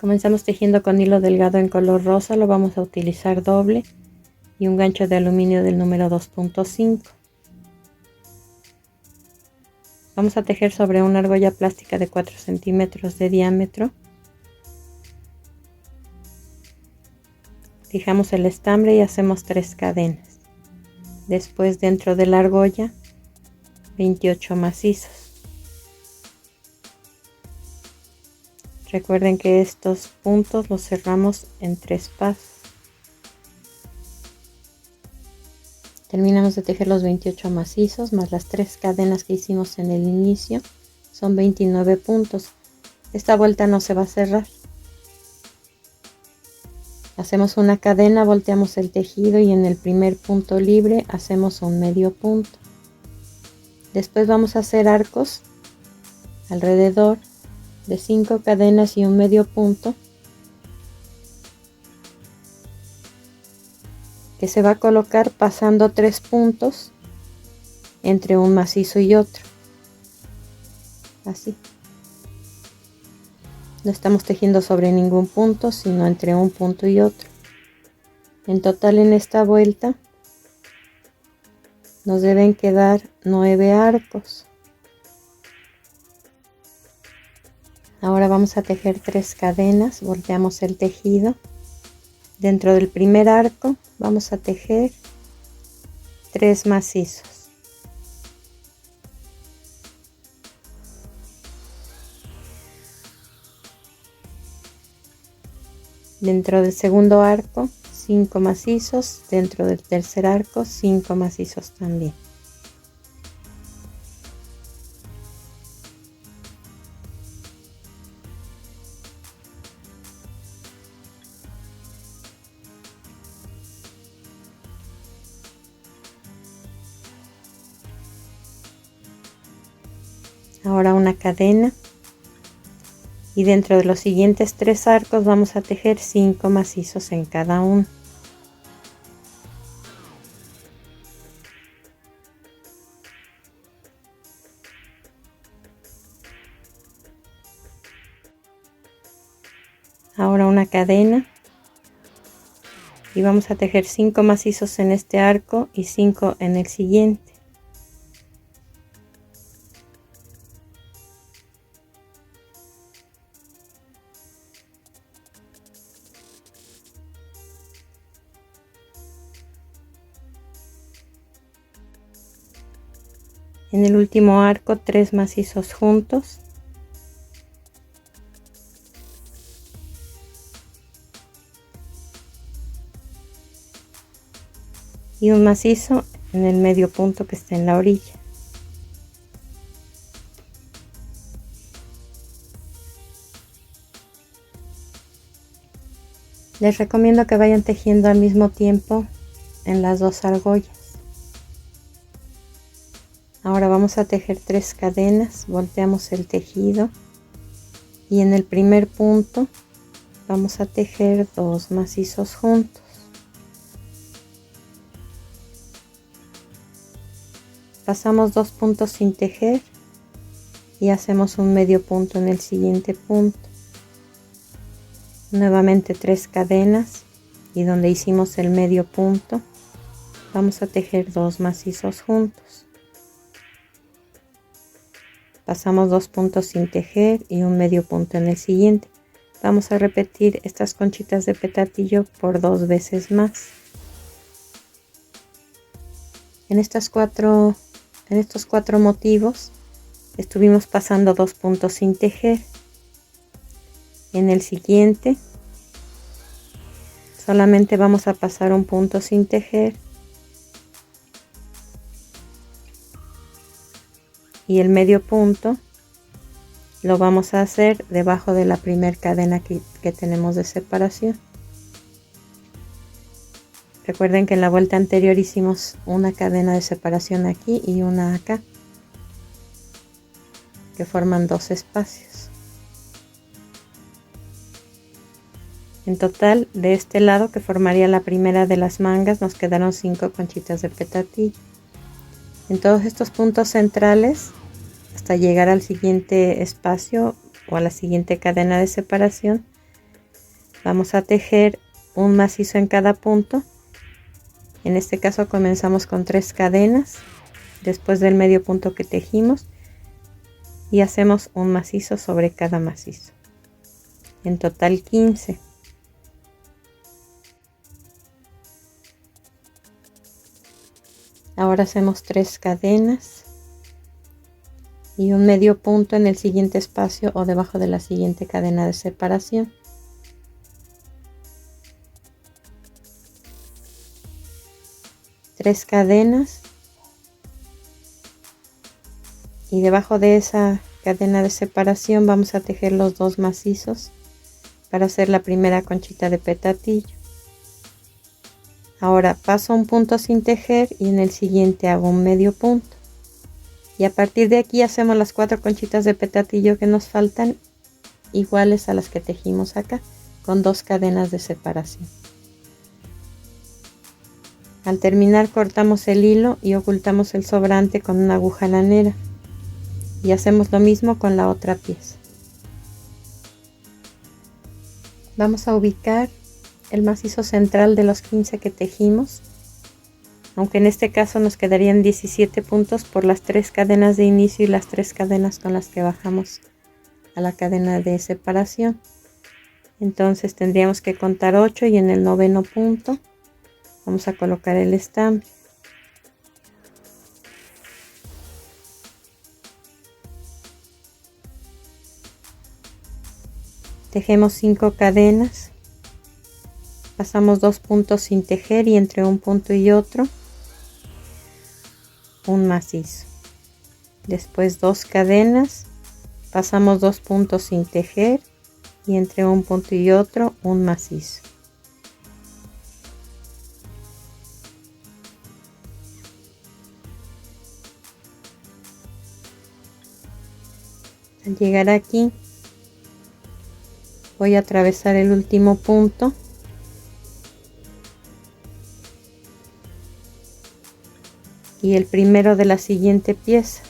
Comenzamos tejiendo con hilo delgado en color rosa, lo vamos a utilizar doble y un gancho de aluminio del número 2.5. Vamos a tejer sobre una argolla plástica de 4 centímetros de diámetro. Fijamos el estambre y hacemos 3 cadenas. Después, dentro de la argolla, 28 macizos. Recuerden que estos puntos los cerramos en 3 pasos. Terminamos de tejer los 28 macizos más las 3 cadenas que hicimos en el inicio. Son 29 puntos. Esta vuelta no se va a cerrar. Hacemos una cadena, volteamos el tejido y en el primer punto libre hacemos un medio punto. Después vamos a hacer arcos alrededor de 5 cadenas y un medio punto, que se va a colocar pasando 3 puntos entre un macizo y otro. Así. No estamos tejiendo sobre ningún punto, sino entre un punto y otro. En total, en esta vuelta nos deben quedar 9 arcos. Ahora vamos a tejer 3 cadenas, volteamos el tejido. Dentro del primer arco vamos a tejer 3 macizos. Dentro del segundo arco 5 macizos, dentro del tercer arco 5 macizos también. Ahora una cadena y dentro de los siguientes 3 arcos vamos a tejer 5 macizos en cada uno. Ahora una cadena y vamos a tejer 5 macizos en este arco y 5 en el siguiente. En el último arco 3 macizos juntos. Y un macizo en el medio punto que está en la orilla. Les recomiendo que vayan tejiendo al mismo tiempo en las 2 argollas. Ahora vamos a tejer 3 cadenas, volteamos el tejido y en el primer punto vamos a tejer 2 macizos juntos. Pasamos 2 puntos sin tejer y hacemos un medio punto en el siguiente punto. Nuevamente 3 cadenas y donde hicimos el medio punto vamos a tejer 2 macizos juntos. Pasamos 2 puntos sin tejer y un medio punto en el siguiente. Vamos a repetir estas conchitas de petatillo por 2 veces más. En estos 4 motivos estuvimos pasando 2 puntos sin tejer. En el siguiente solamente vamos a pasar un punto sin tejer y el medio punto lo vamos a hacer debajo de la primera cadena que tenemos de separación. Recuerden que en la vuelta anterior hicimos una cadena de separación aquí y una acá, que forman 2 espacios. En total, de este lado, que formaría la primera de las mangas, nos quedaron 5 conchitas de petatillo. En todos estos puntos centrales, hasta llegar al siguiente espacio o a la siguiente cadena de separación, Vamos a tejer un macizo en cada punto. En este caso comenzamos con 3 cadenas después del medio punto que tejimos y hacemos un macizo sobre cada macizo. En total 15. Ahora hacemos 3 cadenas y un medio punto en el siguiente espacio o debajo de la siguiente cadena de separación. Tres cadenas y debajo de esa cadena de separación vamos a tejer los 2 macizos para hacer la primera conchita de petatillo. Ahora paso un punto sin tejer y en el siguiente hago un medio punto y a partir de aquí hacemos las 4 conchitas de petatillo que nos faltan, iguales a las que tejimos acá, con 2 cadenas de separación. Al terminar cortamos el hilo y ocultamos el sobrante con una aguja lanera y hacemos lo mismo con la otra pieza. Vamos a ubicar el macizo central de los 15 que tejimos, aunque en este caso nos quedarían 17 puntos por las 3 cadenas de inicio y las 3 cadenas con las que bajamos a la cadena de separación. Entonces tendríamos que contar 8 y en el 9º punto vamos a colocar el estambre. Tejemos 5 cadenas, pasamos 2 puntos sin tejer y entre un punto y otro un macizo. Después 2 cadenas, pasamos 2 puntos sin tejer y entre un punto y otro un macizo. Al llegar aquí voy a atravesar el último punto y el primero de la siguiente pieza,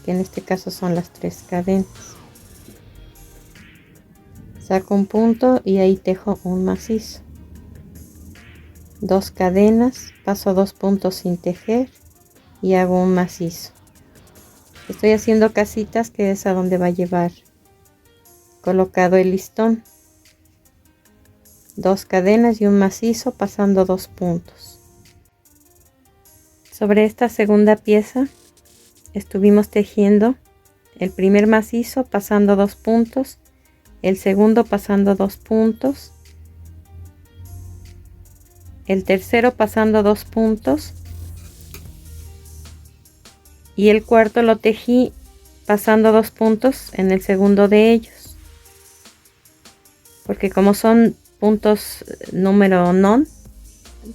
que en este caso son las 3 cadenas. Saco un punto y ahí tejo un macizo. 2 cadenas, paso 2 puntos sin tejer y hago un macizo. Estoy haciendo casitas, que es a donde va a llevar colocado el listón. 2 cadenas y un macizo pasando 2 puntos. Sobre esta segunda pieza estuvimos tejiendo el primer macizo pasando 2 puntos, el segundo pasando 2 puntos, el tercero pasando 2 puntos y el cuarto lo tejí pasando 2 puntos en el segundo de ellos, porque como son puntos número non,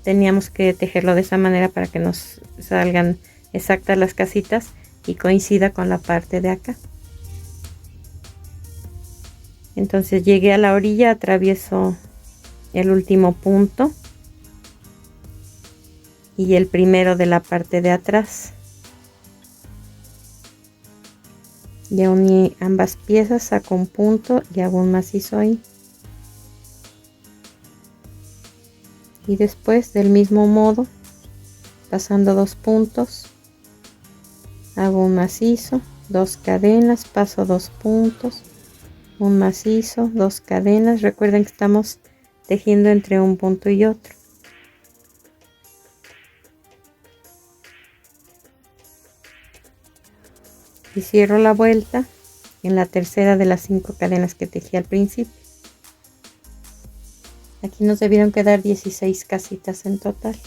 teníamos que tejerlo de esa manera para que nos salgan exactas las casitas y coincida con la parte de acá. Entonces llegué a la orilla, atravieso el último punto y el primero de la parte de atrás. Ya uní ambas piezas, saco un punto y hago un macizo ahí. Y después del mismo modo, pasando 2 puntos, hago un macizo, 2 cadenas, paso 2 puntos, un macizo, 2 cadenas. Recuerden que estamos tejiendo entre un punto y otro. Y cierro la vuelta en la tercera de las 5 cadenas que tejí al principio. Aquí nos debieron quedar 16 casitas en total.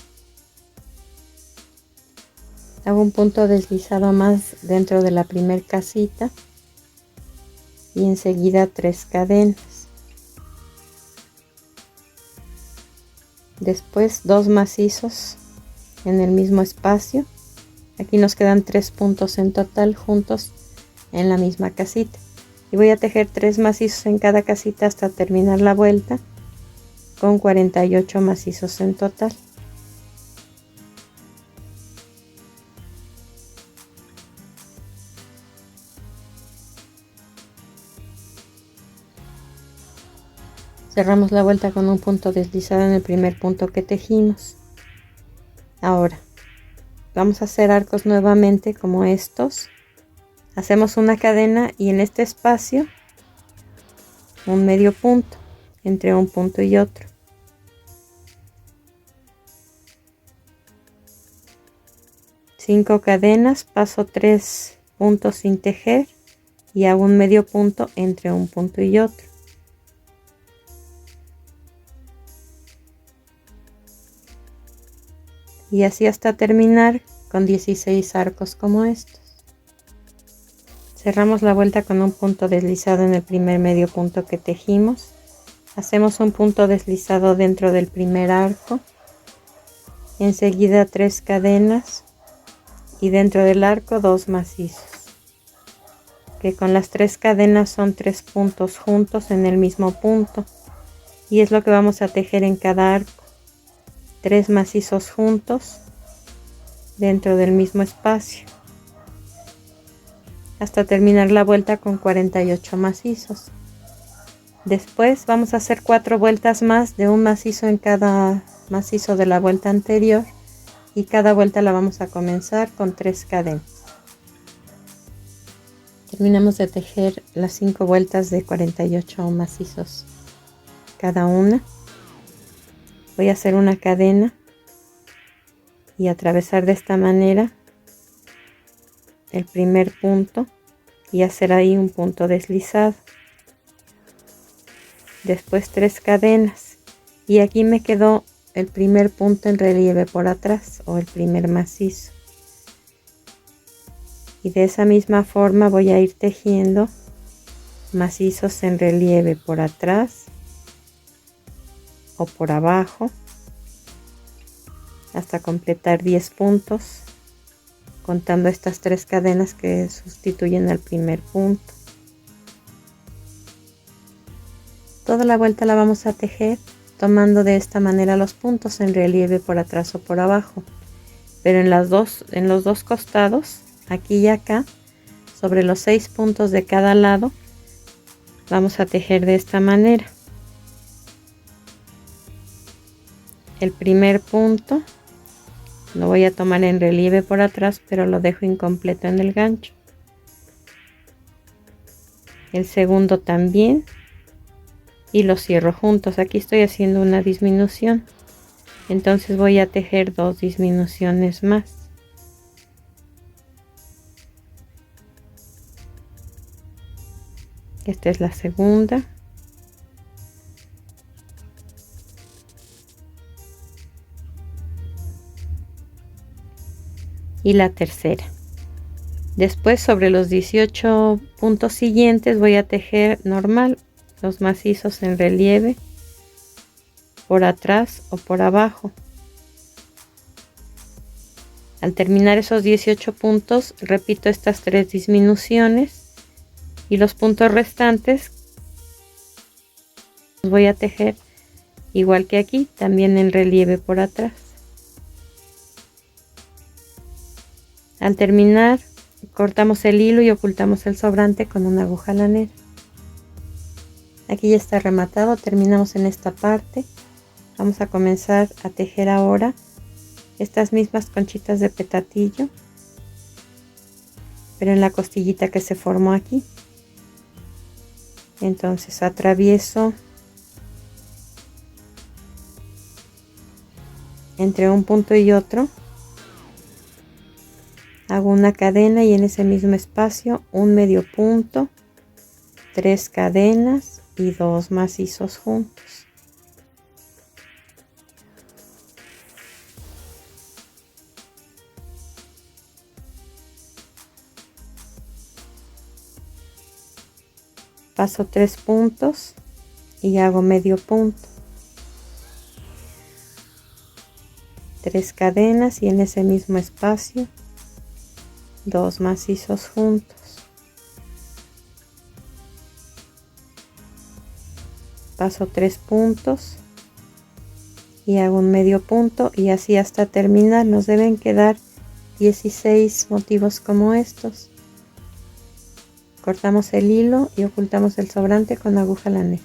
Hago un punto deslizado más dentro de la primera casita y enseguida 3 cadenas. Después 2 macizos en el mismo espacio. Aquí nos quedan 3 puntos en total juntos en la misma casita. Y voy a tejer 3 macizos en cada casita hasta terminar la vuelta con 48 macizos en total. Cerramos la vuelta con un punto deslizado en el primer punto que tejimos. Ahora vamos a hacer arcos nuevamente como estos. Hacemos una cadena y en este espacio un medio punto entre un punto y otro. Cinco cadenas, paso 3 puntos sin tejer y hago un medio punto entre un punto y otro. Y así hasta terminar con 16 arcos como estos. Cerramos la vuelta con un punto deslizado en el primer medio punto que tejimos. Hacemos un punto deslizado dentro del primer arco. Enseguida 3 cadenas y dentro del arco 2 macizos. Que con las 3 cadenas son 3 puntos juntos en el mismo punto. Y es lo que vamos a tejer en cada arco. 3 macizos juntos dentro del mismo espacio hasta terminar la vuelta con 48 macizos. Después vamos a hacer 4 vueltas más de un macizo en cada macizo de la vuelta anterior y cada vuelta la vamos a comenzar con 3 cadenas. Terminamos de tejer las 5 vueltas de 48 macizos cada una. Voy a hacer una cadena y atravesar de esta manera el primer punto y hacer ahí un punto deslizado. Después 3 cadenas y aquí me quedó el primer punto en relieve por atrás o el primer macizo. Y de esa misma forma voy a ir tejiendo macizos en relieve por atrás o por abajo hasta completar 10 puntos, contando estas 3 cadenas que sustituyen al primer punto. Toda la vuelta la vamos a tejer tomando de esta manera los puntos en relieve por atrás o por abajo, pero en los dos costados, aquí y acá, sobre los 6 puntos de cada lado, vamos a tejer de esta manera. El primer punto lo voy a tomar en relieve por atrás, pero lo dejo incompleto en el gancho. El segundo también y los cierro juntos. Aquí estoy haciendo una disminución, entonces voy a tejer 2 disminuciones más. Esta es la segunda. Y la tercera. Después sobre los 18 puntos siguientes voy a tejer normal los macizos en relieve por atrás o por abajo. Al terminar esos 18 puntos repito estas 3 disminuciones y los puntos restantes los voy a tejer igual que aquí, también en relieve por atrás. Al terminar cortamos el hilo y ocultamos el sobrante con una aguja lanera. Aquí ya está rematado, terminamos en esta parte. Vamos a comenzar a tejer ahora estas mismas conchitas de petatillo, pero en la costillita que se formó aquí. Entonces atravieso entre un punto y otro, hago una cadena y en ese mismo espacio un medio punto, 3 cadenas y 2 macizos juntos. Paso 3 puntos y hago medio punto, 3 cadenas y en ese mismo espacio 2 macizos juntos. Paso 3 puntos y hago un medio punto y así hasta terminar. Nos deben quedar 16 motivos como estos. Cortamos el hilo y ocultamos el sobrante con aguja lanera.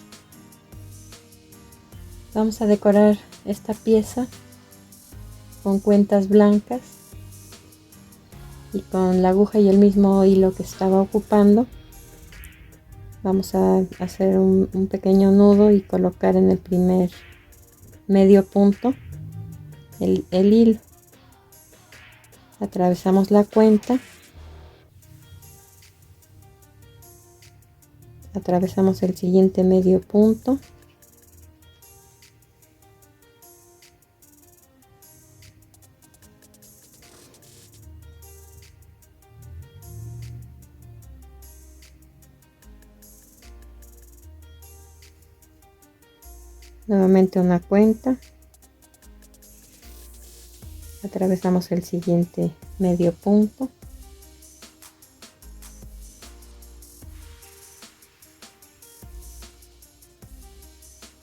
Vamos a decorar esta pieza con cuentas blancas y con la aguja y el mismo hilo que estaba ocupando. Vamos a hacer un pequeño nudo y colocar en el primer medio punto el hilo. Atravesamos la cuenta, atravesamos el siguiente medio punto, nuevamente una cuenta, atravesamos el siguiente medio punto,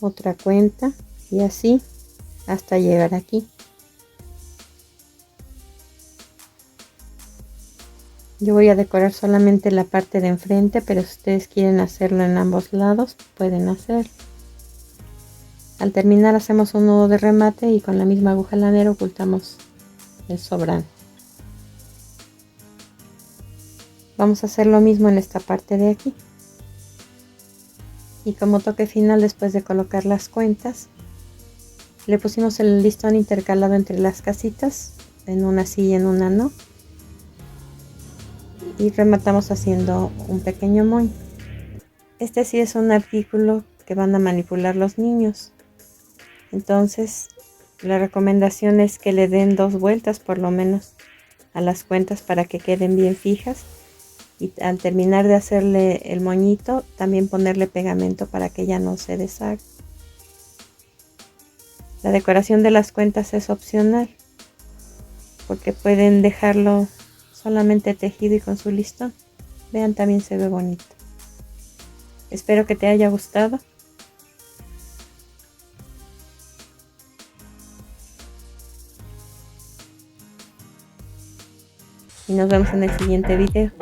otra cuenta y así hasta llegar aquí. Yo voy a decorar solamente la parte de enfrente, pero si ustedes quieren hacerlo en ambos lados pueden hacerlo. Al terminar hacemos un nudo de remate y con la misma aguja lanera ocultamos el sobrante. Vamos a hacer lo mismo en esta parte de aquí. Y como toque final, después de colocar las cuentas, le pusimos el listón intercalado entre las casitas, en una sí y en una no. Y rematamos haciendo un pequeño moño. Este sí es un artículo que van a manipular los niños. Entonces, la recomendación es que le den 2 vueltas por lo menos a las cuentas para que queden bien fijas. Y al terminar de hacerle el moñito, también ponerle pegamento para que ya no se deshaga. La decoración de las cuentas es opcional, porque pueden dejarlo solamente tejido y con su listón. Vean, también se ve bonito. Espero que te haya gustado. Y nos vemos en el siguiente video.